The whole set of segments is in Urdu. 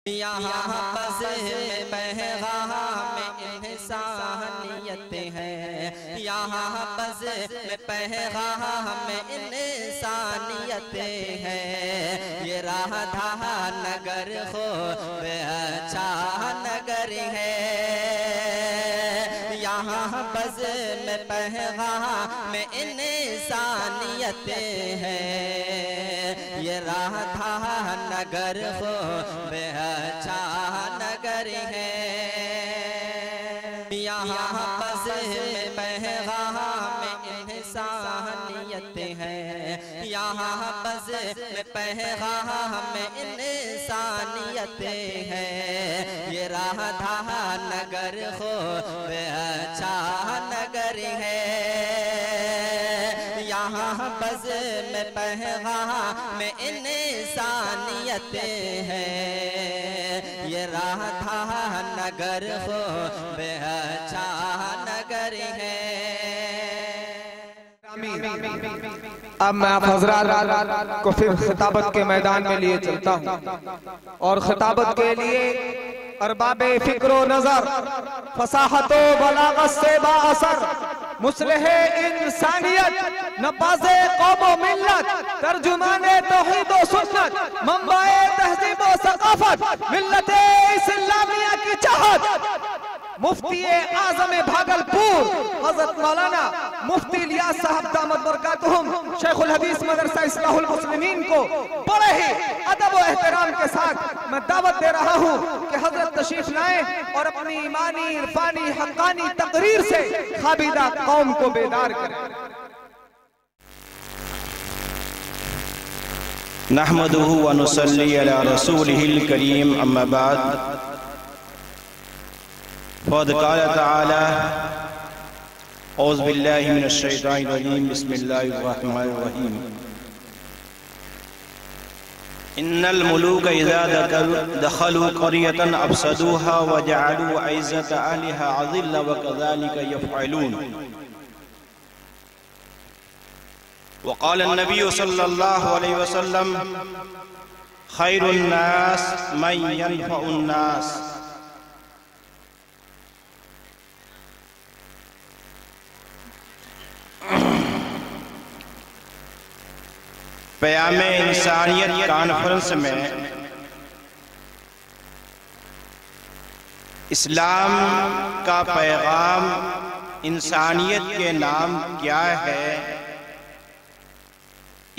یہاں بس پیغام انسانیت ہے، یہاں بس پیغام انسانیت ہے، یہ رادھا نگر خوب اچھا نگر ہے، یہاں بس پیغام انسانیت ہے، یہ رادھا نگر خوب اچھا نگر ہے، یہاں بس پیغام انسانیت ہے، یہاں بس پیغام انسانیت ہے، یہ رادھا نگر خوب اچھا نگر ہے، یہاں بس پیغام انسانیت ہے، یہ رادھا نگر خوب اچھا نگر ہے۔ اب میں آپ حضرات کو پھر خطابت کے میدان میں لیے چلتا ہوں، اور خطابت کے لیے ارباب فکر و نظر، فصاحت و بلاغت سے با اثر، مصلح انسانیت، نباز قوم و ملت، ترجمان توحید و سنت، منبع تہذیب و ثقافت، ملت اسلامیہ کی چاہت، مفتی اعظم بھاگلپور حضرت مولانا مفتی الیاس صاحب دامت برکاتہم شیخ الحدیث مدرسہ اصلاح المسلمین کو بڑے ہی ادب و احترام کے ساتھ میں دعوت دے رہا ہوں کہ حضرت تشریف لائیں اور اپنی ایمانی عرفانی حقانی تقریر سے خوابیدہ قوم کو بیدار کریں۔ نحمده ونصلي على رسوله الكريم اما بعد فقد قال تعالى اعوذ بالله من الشيطان الرجيم بسم الله الرحمن الرحيم ان الملوك اذا دخلوا قرية افسدوها وجعلوا عزة اهلها اذلة وكذلك يفعلون وقال النبي صلى الله عليه وسلم خير الناس من ينفع الناس پیام انسانیت کانفرنس میں اسلام کا پیغام انسانیت کے نام کیا ہے،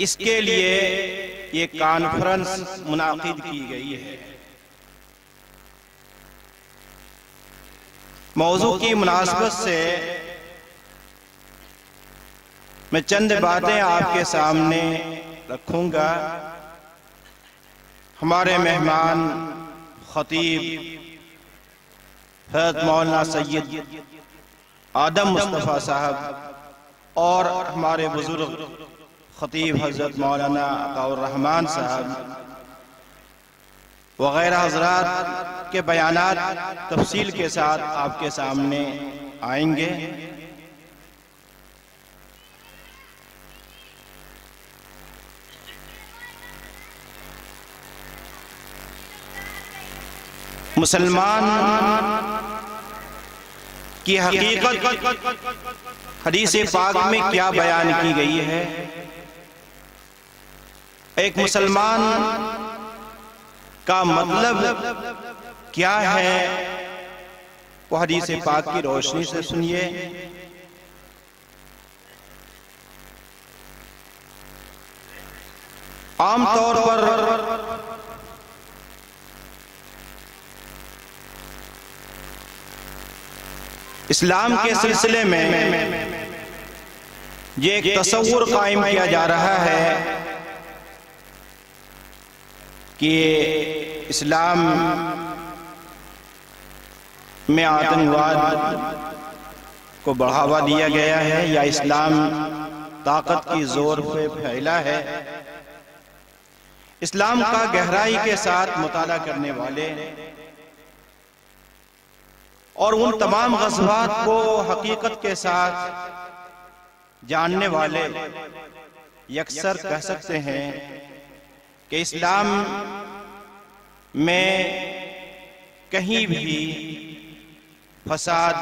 اس کے لیے یہ کانفرنس منعقد کی گئی ہے۔ موضوع کی مناسبت سے میں چند باتیں آپ کے سامنے رکھوں گا۔ ہمارے مہمان خطیب حضرت مولانا سید آدم مصطفیٰ صاحب اور ہمارے بزرگ خطیب حضرت مولانا عطاء الرحمن صاحب وغیرہ حضرات کے بیانات تفصیل کے ساتھ آپ کے سامنے آئیں گے۔ مسلمان کی حقیقت حدیث پاک میں کیا بیان کی گئی ہے؟ ایک مسلمان کا مطلب کیا ہے، وہ حدیث پاک کی روشنی سے سنیے۔ عام طور پر اسلام کے سلسلے میں یہ ایک تصور قائم کیا جا رہا ہے کہ اسلام میں آتنکواد کو بڑھاوا دیا گیا ہے یا اسلام طاقت کی زور پہ پھیلا ہے۔ اسلام کا گہرائی کے ساتھ مطالعہ کرنے والے اور ان تمام غزوات کو حقیقت کے ساتھ جاننے والے یکسر کہہ سکتے ہیں کہ اسلام میں کہیں بھی فساد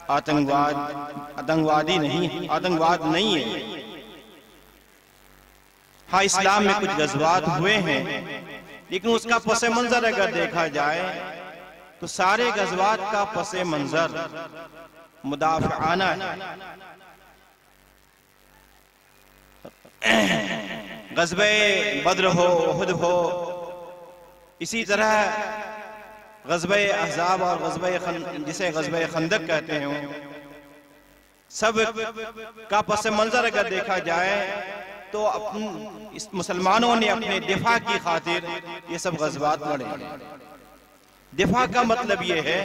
آتنکواد نہیں ہے۔ ہاں اسلام میں کچھ غزوات ہوئے ہیں، لیکن اس کا پس منظر اگر دیکھا جائے تو سارے غزوات کا پس منظر مدافعانہ ہے۔ غزوہ بدر ہو، احد ہو، اسی طرح غزوہ احزاب اور جسے غزوہ خندق کہتے ہیں، سب کا پس منظر اگر دیکھا جائے تو مسلمانوں نے اپنے دفاع کی خاطر یہ سب غزوات لڑے۔ دفاع کا مطلب یہ ہے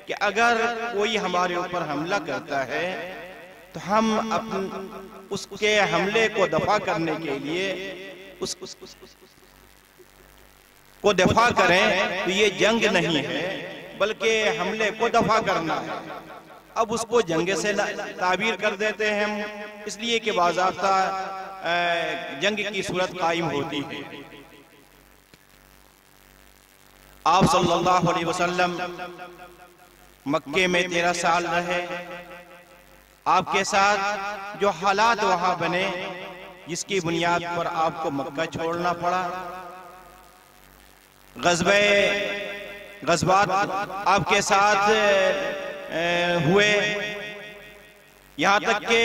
کہ اگر کوئی ہمارے اوپر حملہ کرتا ہے تو ہم اس کے حملے کو دفاع کرنے کے لیے اس کو دفاع کریں تو یہ جنگ نہیں ہے بلکہ حملے کو دفاع کرنا ہے۔ اب اس کو جنگ سے تعبیر کر دیتے ہیں ہم، اس لیے کہ باضابطہ جنگ کی صورت قائم ہوتی ہے۔ آپ صلی اللہ علیہ وسلم مکے میں 13 سال رہے۔ آپ کے ساتھ جو حالات وہاں بنے جس کی بنیاد پر آپ کو مکہ چھوڑنا پڑا، غزوات آپ کے ساتھ ہوئے، یہاں تک کہ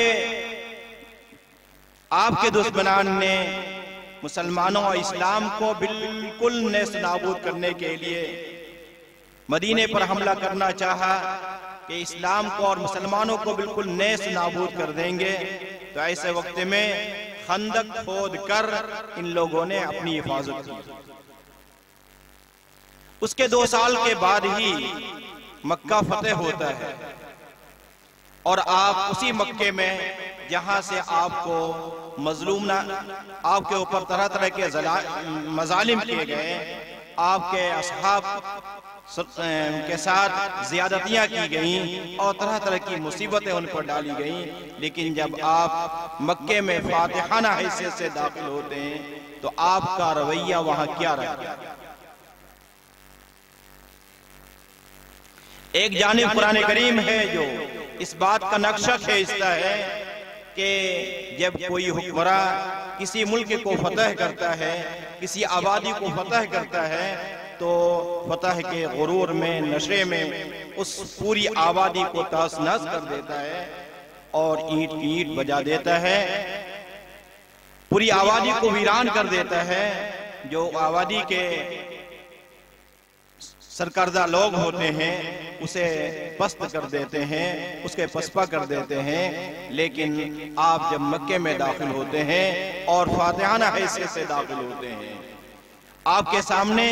آپ کے دشمنان نے مسلمانوں اور اسلام کو بالکل نیست نابود کرنے کے لیے مدینے پر حملہ کرنا چاہا کہ اسلام کو اور مسلمانوں کو بالکل نیست نابود کر دیں گے۔ تو ایسے وقت میں خندق کھود کر ان لوگوں نے اپنی حفاظت کی۔ اس کے 2 سال کے بعد ہی مکہ فتح ہوتا ہے، اور آپ اسی مکے میں جہاں سے آپ کو آپ کے اوپر طرح طرح کے مظالم کیے گئے، آپ کے اصحاب کے ساتھ زیادتیاں کی گئیں اور طرح طرح کی مصیبتیں ان پر ڈالی گئیں، لیکن جب آپ مکے میں فاتحانہ حیثیت سے داخل ہوتے ہیں تو آپ کا رویہ وہاں کیا رہا؟ ایک جانب قرآن کریم ہے جو اس بات کا نقشہ کھینچتا ہے کہ جب کوئی حکمراں کسی ملک کو فتح کرتا ہے، کسی آبادی کو فتح کرتا ہے، تو فتح کے غرور میں، نشے میں اس پوری آبادی کو تہس نہس کر دیتا ہے اور اینٹ کی اینٹ بجا دیتا ہے، پوری آبادی کو ویران کر دیتا ہے۔ جو آبادی کے سرکردہ لوگ ہوتے ہیں اسے پست کر دیتے ہیں، اس کے پسپا کر دیتے ہیں، لیکن آپ جب مکے میں داخل ہوتے ہیں اور فاتحانہ حیثیت سے داخل ہوتے ہیں، آپ کے سامنے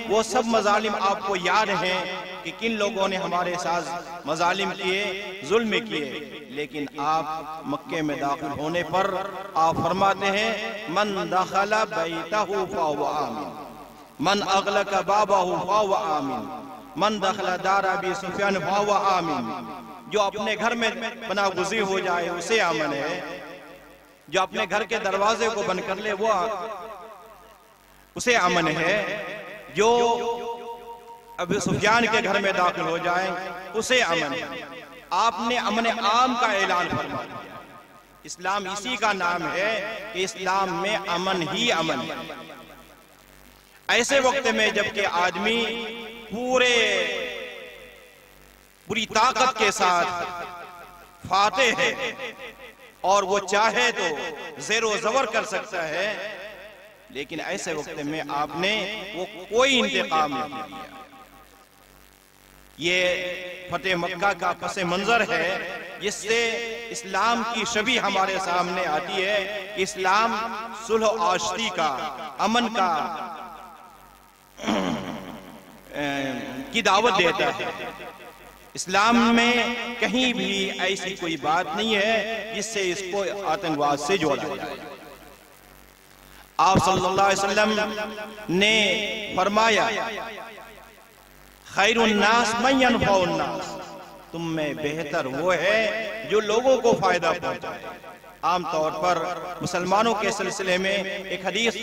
وہ سب مظالم آپ کو یاد ہیں کہ کن لوگوں نے ہمارے ساتھ مظالم کیے، ظلم کیے، لیکن آپ مکے میں داخل ہونے پر آپ فرماتے ہیں من دخل بیتہ فہو آمن، من اغلق بابہ فہو آمن، من دخل دار ابی سفیان فہو آمن۔ جو اپنے گھر میں پناہ گزین ہو جائے اسے امن ہے، جو اپنے گھر کے دروازے کو بند کر لے وہ اسے امن ہے، جو ابی سفیان کے گھر میں داخل ہو جائیں اسے امن ہے۔ آپ نے امن عام کا اعلان فرما دیا۔ اسلام اسی کا نام ہے کہ اسلام میں امن ہی امن ہے۔ ایسے وقت میں جبکہ آدمی پوری طاقت کے ساتھ فاتح ہے اور وہ چاہے تو زیر و زبر کر سکتا ہے، لیکن ایسے وقت میں آپ نے وہ کوئی انتقام نہیں لیا۔ یہ فتح مکہ کا پس منظر ہے جس سے اسلام کی شبیہ ہمارے سامنے آتی ہے کہ اسلام صلح و آشتی کا، امن کا کی دعوت دیتا ہے۔ اسلام میں کہیں بھی ایسی کوئی بات نہیں ہے جس سے اس کو آتنکواد سے جوڑا جائے۔ آپ صلی اللہ علیہ وسلم نے فرمایا خیر الناس من ینفع الناس، تم میں بہتر وہ ہے جو لوگوں کو فائدہ پہنچائے۔ عام طور پر مسلمانوں کے سلسلے میں ایک حدیث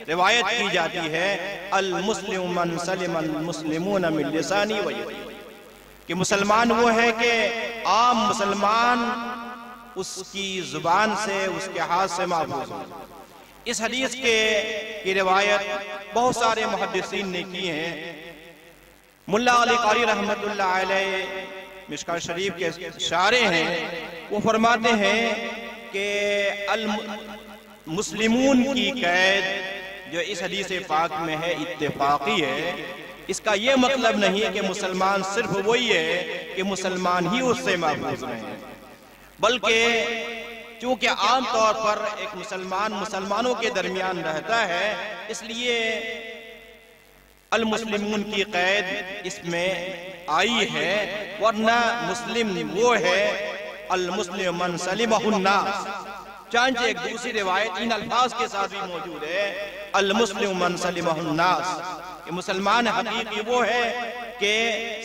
روایت کی جاتی ہے، المسلم من سلم المسلمون من لسانی و یدی، کہ مسلمان وہ ہے کہ عام مسلمان اس کی زبان سے، اس کے ہاتھ سے محفوظ ہو۔ اس حدیث کی روایت بہت سارے محدثین نے کی ہیں۔ ملا علی قاری رحمت اللہ علیہ مشکوہ شریف کے شارح ہیں، وہ فرماتے ہیں کہ المسلمون کی قید جو اس حدیث پاک میں ہے اتفاقی ہے۔ اس کا یہ مطلب نہیں ہے کہ مسلمان صرف وہی ہے کہ مسلمان ہی اس سے محفوظ رہے ہیں، بلکہ چونکہ عام طور پر ایک مسلمان مسلمانوں کے درمیان رہتا ہے، اس لیے المسلمون کی قید اس میں آئی ہے، ورنہ مسلم وہ ہے المسلم من سلمہ الناس۔ چانچہ ایک دوسری روایت ان الفاظ کے ساتھ بھی موجود ہے، المسلم من سلمہ الناس، کہ مسلمان حقیقی وہ ہے کہ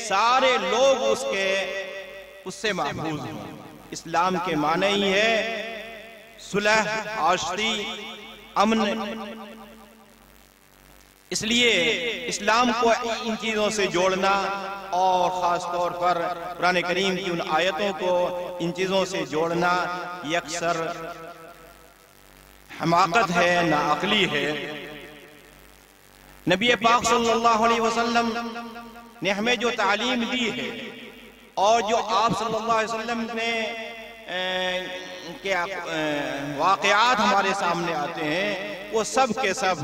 سارے لوگ اس سے محفوظ ہیں۔ اسلام کے معنی ہی ہے صلح، عاشری، امن۔ اس لیے اسلام کو ان چیزوں سے جوڑنا، اور خاص طور پر قرآن کریم کی ان آیتوں کو ان چیزوں سے جوڑنا یکسر حماقت ہے، ناعقلی ہے۔ نبی پاک صلی اللہ علیہ وسلم نے ہمیں جو تعلیم دی ہے، اور جو آپ صلی اللہ علیہ وسلم نے واقعات ہمارے سامنے آتے ہیں، وہ سب کے سب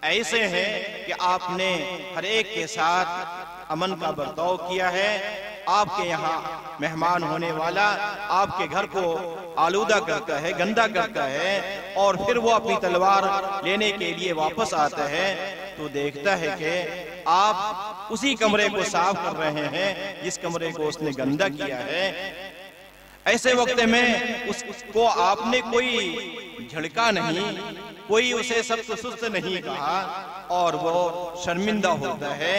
ایسے ہیں کہ آپ نے ہر ایک کے ساتھ امن کا برتاؤ کیا ہے۔ آپ کے یہاں مہمان ہونے والا آپ کے گھر کو آلودہ کرتا ہے، گندا کرتا ہے، اور پھر وہ اپنی تلوار لینے کے لیے واپس آتا ہے تو دیکھتا ہے کہ آپ اسی کمرے کو صاف کر رہے ہیں جس کمرے کو اس نے گندا کیا ہے۔ ایسے وقت میں اس کو آپ نے کوئی جھڑکا نہیں، کوئی اسے سخت سست نہیں کہا، اور وہ شرمندہ ہوتا ہے۔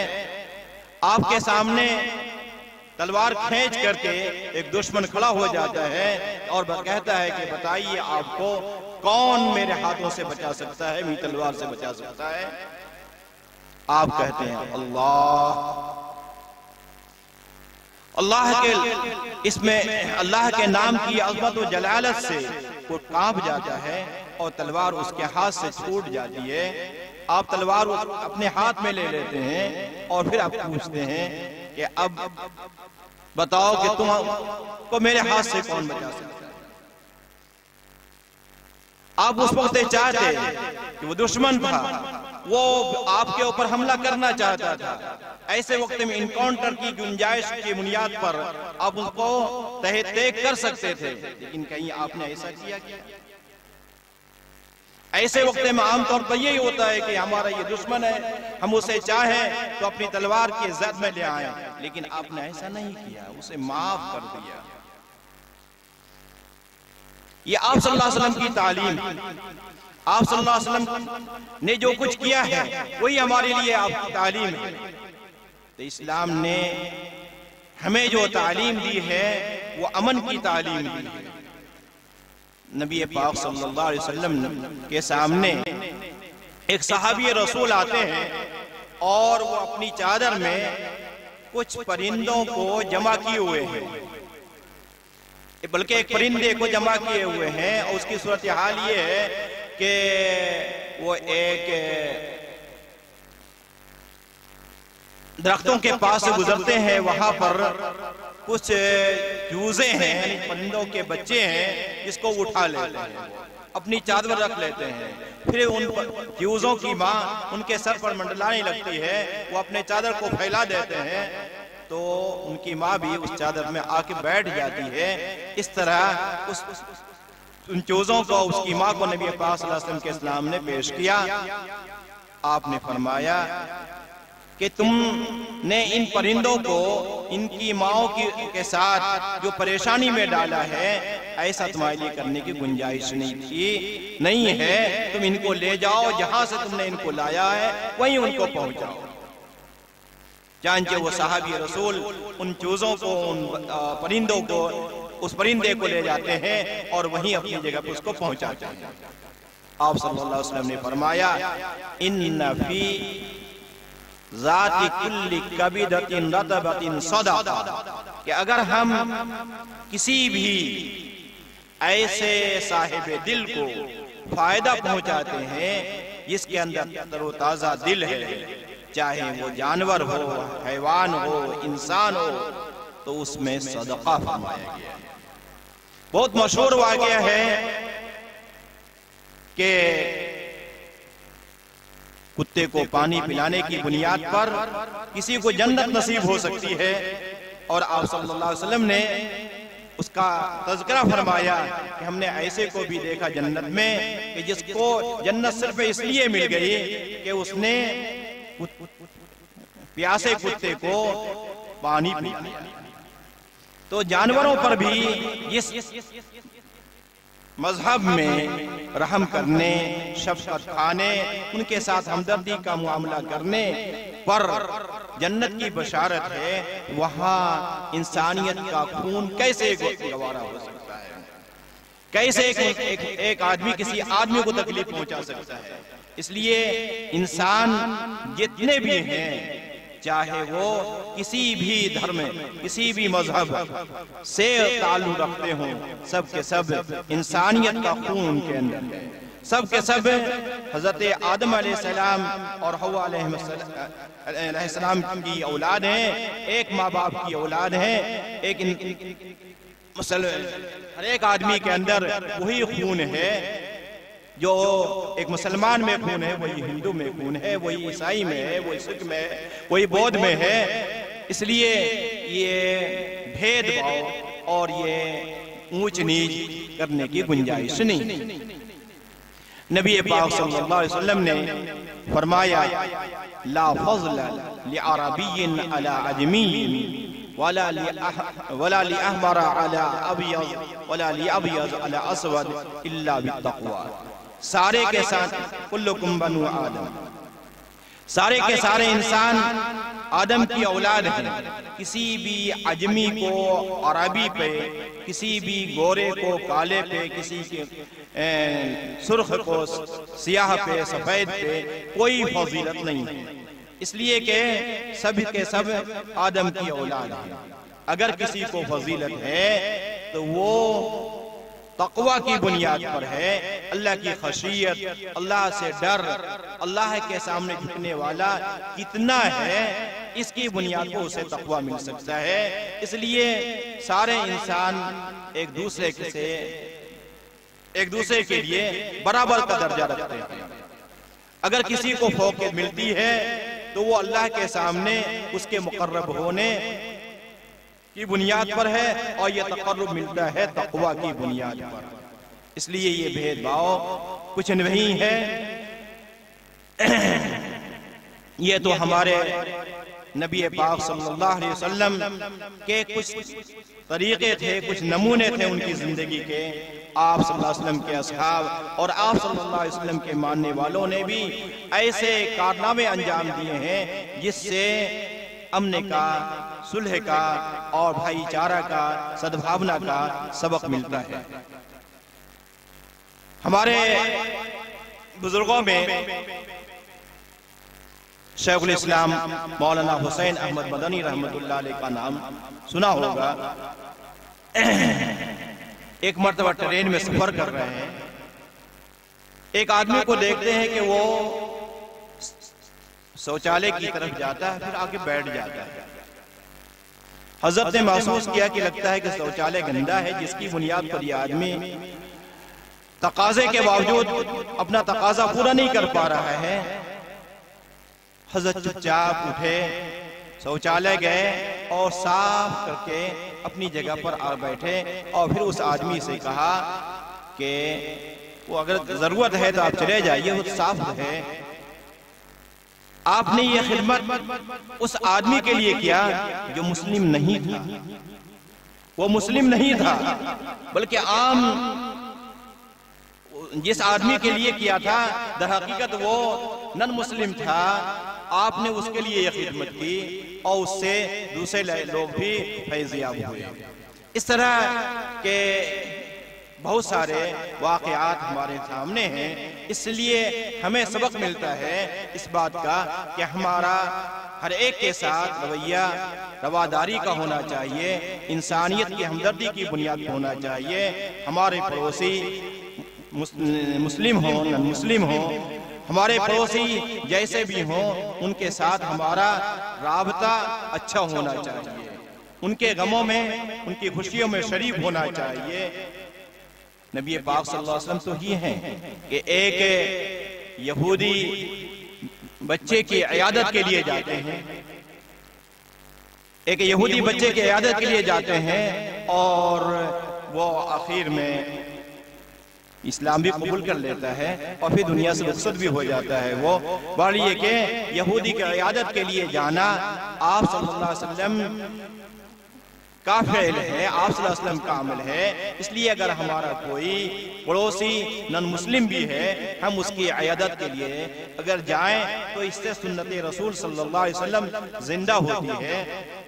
آپ کے سامنے تلوار کھینچ کر کے ایک دشمن کھڑا ہو جاتا ہے اور کہتا ہے کہ بتائیے آپ کو کون میرے ہاتھوں سے بچا سکتا ہے، میری تلوار سے بچا سکتا ہے؟ آپ کہتے ہیں اللہ کے اس میں اللہ کے نام کی عظمت و جلالت سے وہ کانپ جاتا ہے اور تلوار اس کے ہاتھ سے چھوٹ جاتی ہے۔ آپ تلوار اپنے ہاتھ میں لے لیتے ہیں اور پھر آپ پوچھتے ہیں کہ اب بتاؤ کہ تم کو میرے ہاتھ سے کون بچا سکتا ہے؟ آپ اس وقت چاہتے کہ وہ دشمن تھا، وہ آپ کے اوپر حملہ کرنا چاہتا تھا۔ ایسے وقت میں انکاؤنٹر کی گنجائش کی بنیاد پر آپ ان کو تحت دیکھ کر سکتے تھے، لیکن کہیں آپ نے ایسا کیا؟ ایسے وقت میں عام طور پر یہی ہوتا ہے کہ ہمارا یہ دشمن ہے، ہم اسے چاہیں تو اپنی تلوار کی زد میں لے آئیں، لیکن آپ نے ایسا نہیں کیا، اسے معاف کر دیا۔ یہ آپ صلی اللہ علیہ وسلم کی تعلیم، آپ صلی اللہ علیہ وسلم نے جو کچھ کیا ہے وہی ہمارے لیے آپ کی تعلیم ہے۔ تو اسلام نے ہمیں جو تعلیم دی ہے وہ امن کی تعلیم دی ہے۔ نبی پاک صلی اللہ علیہ وسلم کے سامنے ایک صحابی رسول آتے ہیں اور وہ اپنی چادر میں کچھ پرندوں کو جمع کیے ہوئے ہیں، بلکہ ایک پرندے کو جمع کیے ہوئے ہیں، اور اس کی صورتحال یہ ہے کہ وہ ایک درختوں کے پاس سے گزرتے ہیں، وہاں پر کچھ جوزے ہیں، یعنی پرندوں کے بچے ہیں، جس کو اٹھا لیتے ہیں، اپنی چادر رکھ لیتے ہیں۔ پھر ان جوزوں کی ماں ان کے سر پر منڈلانے لگتی ہے، وہ اپنے چادر کو پھیلا دیتے ہیں، تو ان کی ماں بھی اس چادر میں آ کے بیٹھ جاتی ہے۔ اس طرح ان چوزوں کو، اس کی ماں کو نبی پاک صلی اللہ علیہ وسلم کے اسلام نے پیش کیا۔ آپ نے فرمایا کہ تم نے ان پرندوں کو ان کی ماؤں کے ساتھ جو پریشانی میں ڈالا ہے، ایسا تمہارے لیے کرنے کی گنجائش نہیں ہے، تم ان کو لے جاؤ، جہاں سے تم نے ان کو لایا ہے وہیں ان کو پہنچاؤ۔ چانچہ وہ صحابی رسول ان چوزوں کو، ان پرندوں کو اس پرندے کو لے جاتے ہیں اور وہیں اپنی جگہ پہ اس کو پہنچاتے ہیں۔ آپ صلی اللہ علیہ وسلم نے فرمایا ان فی ذات کل کبدۃ رطبۃ صدقہ، کہ اگر ہم کسی بھی ایسے صاحب دل کو فائدہ پہنچاتے ہیں جس کے اندر تر و تازہ دل ہے، چاہے وہ جانور ہو، حیوان ہو، انسان ہو، تو اس میں صدقہ فرمایا گیا ہے۔ بہت مشہور واقعہ ہے کہ کتے کو پانی پلانے کی بنیاد پر کسی کو جنت نصیب ہو سکتی ہے، اور آپ صلی اللہ علیہ وسلم نے اس کا تذکرہ فرمایا کہ ہم نے ایسے کو بھی دیکھا جنت میں کہ جس کو جنت صرف اس لیے مل گئی کہ اس نے پیاسے کتے کو پانی پلایا۔ تو جانوروں پر بھی اس مذہب میں رحم کرنے، شفقت کھانے، ان کے ساتھ ہمدردی کا معاملہ کرنے پر جنت کی بشارت ہے۔ وہاں انسانیت کا خون کیسے گوارا ہو سکتا ہے، کیسے ایک آدمی کسی آدمی کو تکلیف پہنچا سکتا ہے۔ اس لیے انسان جتنے بھی ہیں، چاہے وہ کسی بھی دھرم، کسی بھی مذہب سے تعلق رکھتے ہوں، سب کے سب انسانیت کا خون ان کے اندر ہے۔ سب کے سب حضرت آدم علیہ السلام اور حوا علیہ السلام کی اولاد ہیں، ایک ماں باپ کی اولاد ہیں۔ ہر ایک آدمی کے اندر وہی خون ہے، جو ایک مسلمان میں خون ہے، وہی ہندو میں خون ہے، وہی عیسائی میں ہے، وہی سکھ میں ہے، وہی بودھ میں ہے۔ اس لیے یہ بھید بھاؤ اور یہ اونچ نیچ کرنے کی گنجائش نہیں۔ نبی پاک صلی اللہ علیہ وسلم نے فرمایا لا فضل لعربی علی عجمی ولا لأحمر على ابیض ولا لأبیض على اسود الا بالتقوی۔ سارے کے ساتھ کلکم بنو آدم، سارے کے سارے انسان آدم کی اولاد ہیں۔ کسی بھی عجمی کو عربی پہ، کسی بھی گورے کو کالے پہ، کسی کے سرخ کو سیاہ پہ، سفید پہ کوئی فضیلت نہیں ہے، اس لیے کہ سب کے سب آدم کی اولاد ہیں۔ اگر کسی کو فضیلت ہے تو وہ تقوی کی بنیاد پر ہے، اللہ کی خشیت، اللہ سے ڈر، اللہ کے سامنے جھکنے والا کتنا ہے، اس کی بنیاد کو اسے تقوی مل سکتا ہے۔ اس لیے سارے انسان ایک دوسرے کے لیے برابر کا درجہ رکھتے ہیں۔ اگر کسی کو فوقیت ملتی ہے تو وہ اللہ کے سامنے اس کے مقرب ہونے کی بنیاد پر ہے، اور یہ تقرب ملتا ہے تقوی کی بنیاد پر۔ اس لیے یہ بھید بھاؤ کچھ نہیں ہے، یہ تو ہمارے نبی پاک صلی اللہ علیہ وسلم کے کچھ طریقے تھے، کچھ نمونے تھے ان کی زندگی کے۔ آپ صلی اللہ علیہ وسلم کے اصحاب اور آپ صلی اللہ علیہ وسلم کے ماننے والوں نے بھی ایسے کارنامے انجام دیے ہیں جس سے امن کا، صلح کا اور بھائی چارہ کا، سدبھاونا کا سبق ملتا ہے۔ ہمارے بزرگوں میں شیخ الاسلام مولانا حسین احمد مدنی رحمت اللہ علیہ کا نام سنا ہوگا۔ ایک مرتبہ ٹرین میں سفر کر رہے ہیں، ایک آدمی کو دیکھتے ہیں کہ وہ شوچالے کی طرف جاتا ہے، پھر آگے بیٹھ جاتا ہے۔ حضرت نے محسوس کیا کہ لگتا ہے کہ شوچالے گندا ہے، جس کی بنیاد پر یہ آدمی تقاضے کے باوجود اپنا تقاضا پورا نہیں کر پا رہا ہے۔ حضرت چپ چاپ اٹھے، شوچالے گئے اور صاف کر کے اپنی جگہ پر آ بیٹھے، اور پھر اس آدمی سے کہا کہ وہ اگر ضرورت ہے تو آپ چلے جائیے، وہ صاف ہے۔ آپ نے یہ خدمت اس آدمی کے لیے کیا جو مسلم نہیں تھا، وہ مسلم نہیں تھا بلکہ عام جس آدمی کے لیے کیا تھا در حقیقت وہ نن مسلم تھا۔ آپ نے اس کے لیے یہ خدمت کی اور اس سے دوسرے لوگ بھی فیض یاب ہوئے۔ اس طرح کے بہت سارے واقعات ہمارے سامنے ہیں، اس لیے ہمیں سبق ملتا ہے اس بات کا کہ ہمارا ہر ایک کے ساتھ رویہ رواداری کا ہونا چاہیے، انسانیت کی ہمدردی کی بنیاد پر ہونا چاہیے۔ ہمارے پڑوسی مسلم ہوں نن مسلم ہوں، ہمارے پڑوسی جیسے بھی ہوں، ان کے ساتھ ہمارا رابطہ اچھا ہونا چاہیے، ان کے غموں میں ان کی خوشیوں میں شریک ہونا چاہیے۔ نبی پاک صلی اللہ علیہ وسلم تو یہ ہیں کہ ایک یہودی بچے کی عیادت کے لیے جاتے ہیں، ایک یہودی بچے کی عیادت کے لیے جاتے ہیں، اور وہ آخر میں اسلام بھی قبول کر لیتا ہے اور پھر دنیا سے رخصت بھی ہو جاتا ہے۔ وہ بات یہ کہ یہودی کی عیادت کے لیے جانا آپ صلی اللہ علیہ وسلم کا فعل ہے، آپ صلی اللہ علیہ وسلم کا عمل ہے۔ اس لیے اگر ہمارا کوئی پڑوسی نن مسلم بھی ہے، ہم اس کی عیادت کے لیے اگر جائیں تو اس سے سنت رسول صلی اللہ علیہ وسلم زندہ ہوتی ہے۔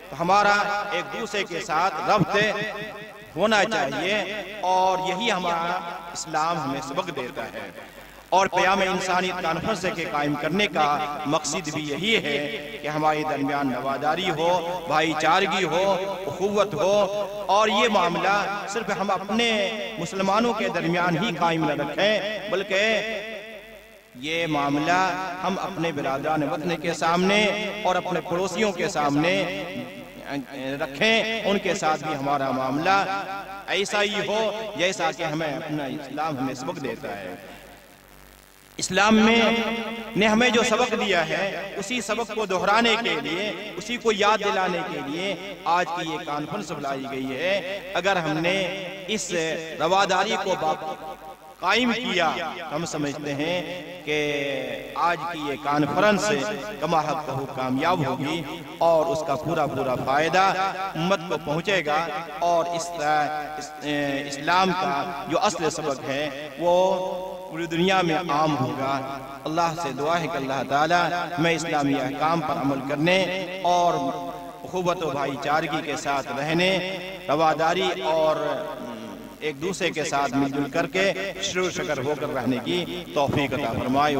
تو ہمارا ایک دوسرے کے ساتھ ربط ہونا چاہیے، اور یہی ہمارا اسلام ہمیں سبق دیتا ہے۔ اور قیام انسانیت کانفرنس کے قائم کرنے کا مقصد بھی یہی ہے کہ ہمارے درمیان رواداری ہو، بھائی چارگی ہو، اخوت ہو، اور یہ معاملہ صرف ہم اپنے مسلمانوں کے درمیان ہی قائم نہ رکھیں، بلکہ یہ معاملہ ہم اپنے برادران وطن کے سامنے اور اپنے پڑوسیوں کے سامنے رکھیں، ان کے ساتھ بھی ہمارا معاملہ ایسا ہی ہو جیسا کہ ہمیں اپنا اسلام ہمیں سبق دیتا ہے۔ اسلام نے ہمیں جو سبق دیا ہے اسی سبق کو دہرانے کے لیے، اسی کو یاد دلانے کے لیے آج کی یہ کانفرنس بلائی گئی ہے۔ اگر ہم نے اس رواداری کو قائم کیا تو ہم سمجھتے ہیں کہ آج کی یہ کانفرنس کما حق کامیاب ہوگی، اور اس کا پورا فائدہ امت کو پہنچے گا، اور اسلام کا جو اصل سبق ہے وہ پوری دنیا میں عام ہوگا۔ اللہ سے دعا ہے کہ اللہ تعالیٰ میں اسلامی احکام پر عمل کرنے اور اخوت و بھائی چارگی کے ساتھ رہنے، رواداری اور ایک دوسرے کے ساتھ مل جل کر کے شکر ہو کر رہنے کی توفیق عطا فرمائے۔